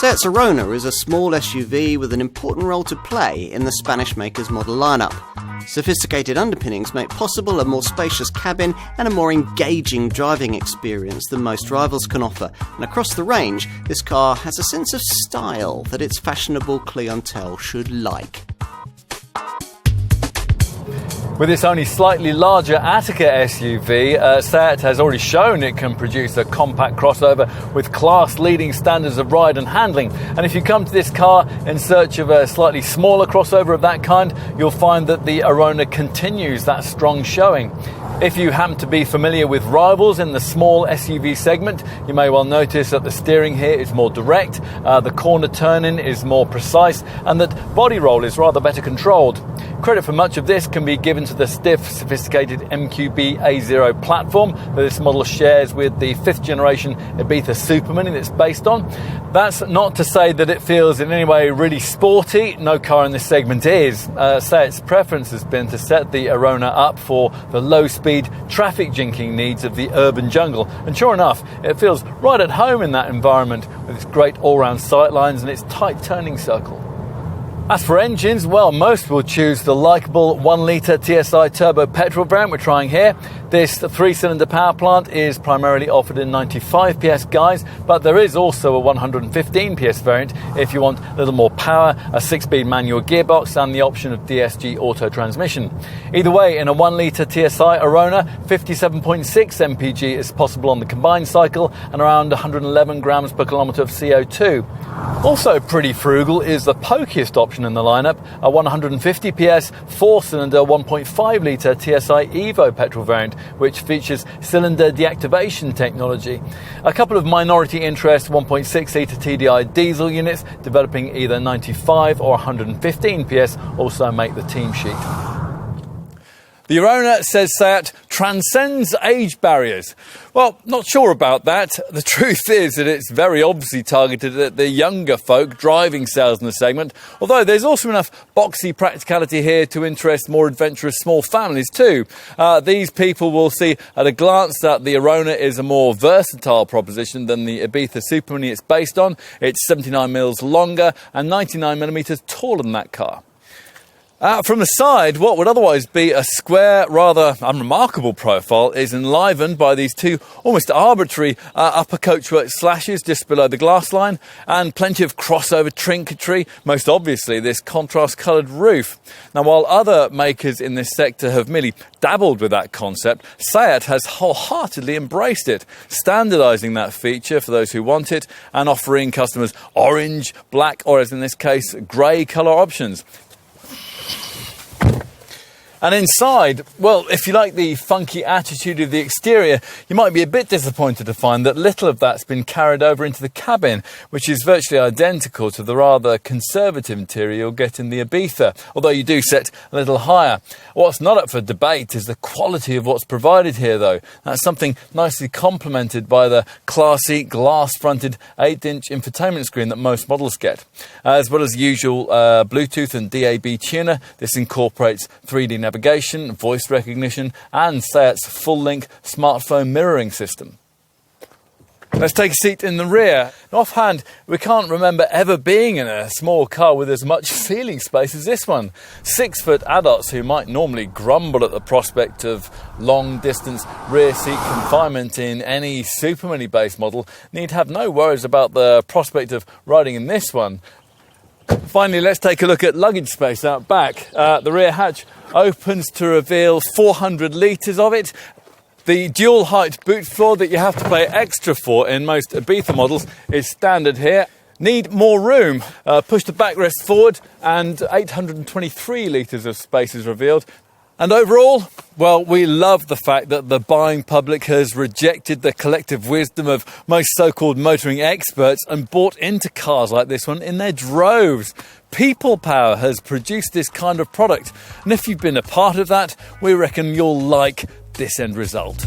SEAT's Arona is a small SUV with an important role to play in the Spanish maker's model lineup. Sophisticated underpinnings make possible a more spacious cabin and a more engaging driving experience than most rivals can offer, and across the range, this car has a sense of style that its fashionable clientele should like. With its only slightly larger Attica SUV, SEAT has already shown it can produce a compact crossover with class-leading standards of ride and handling. And if you come to this car in search of a slightly smaller crossover of that kind, you'll find that the Arona continues that strong showing. If you happen to be familiar with rivals in the small SUV segment, you may well notice that the steering here is more direct, the corner turn-in is more precise, and that body roll is rather better controlled. Credit for much of this can be given to the stiff, sophisticated MQB A0 platform that this model shares with the 5th generation Ibiza supermini that's based on. That's not to say that it feels in any way really sporty. No car in this segment is. SEAT's preference has been to set the Arona up for the low-speed traffic jinking needs of the urban jungle. And sure enough, it feels right at home in that environment with its great all-round sightlines and its tight turning circle. As for engines, well, most will choose the likeable 1-litre TSI turbo petrol variant we're trying here. This 3-cylinder power plant is primarily offered in 95 PS guise, but there is also a 115 PS variant if you want a little more power, a 6-speed manual gearbox and the option of DSG auto transmission. Either way, in a 1-litre TSI Arona, 57.6 mpg is possible on the combined cycle and around 111 grams per kilometre of CO2. Also pretty frugal is the pokiest option in the lineup, a 150 PS 4-cylinder 1.5-litre TSI Evo petrol variant, which features cylinder deactivation technology. A couple of minority interest 1.6-litre TDI diesel units developing either 95 or 115 PS also make the team sheet. The Arona, says SEAT, transcends age barriers. Well, not sure about that. The truth is that it's very obviously targeted at the younger folk driving sales in the segment, although there's also enough boxy practicality here to interest more adventurous small families too. These people will see at a glance that the Arona is a more versatile proposition than the Ibiza supermini it's based on. It's 79mm longer and 99mm taller than that car. From the side, what would otherwise be a square, rather unremarkable profile is enlivened by these two almost arbitrary upper coachwork slashes just below the glass line and plenty of crossover trinketry, most obviously this contrast-coloured roof. Now, while other makers in this sector have merely dabbled with that concept, SEAT has wholeheartedly embraced it, standardising that feature for those who want it and offering customers orange, black or, as in this case, grey colour options. And inside, well, if you like the funky attitude of the exterior, you might be a bit disappointed to find that little of that's been carried over into the cabin, which is virtually identical to the rather conservative interior you'll get in the Ibiza, although you do set a little higher. What's not up for debate is the quality of what's provided here, though. That's something nicely complemented by the classy, glass-fronted 8-inch infotainment screen that most models get. As well as the usual Bluetooth and DAB tuner, this incorporates 3D navigation, voice recognition and SEAT's full-length smartphone mirroring system. Let's take a seat in the rear. Offhand, we can't remember ever being in a small car with as much feeling space as this one. 6-foot adults who might normally grumble at the prospect of long-distance rear seat confinement in any supermini-based model need have no worries about the prospect of riding in this one. Finally, let's take a look at luggage space out back. The rear hatch opens to reveal 400 litres of it. The dual height boot floor that you have to pay extra for in most Ibiza models is standard here. Need more room. Push the backrest forward and 823 litres of space is revealed. And overall, well, we love the fact that the buying public has rejected the collective wisdom of most so-called motoring experts and bought into cars like this one in their droves. People power has produced this kind of product. And if you've been a part of that, we reckon you'll like this end result.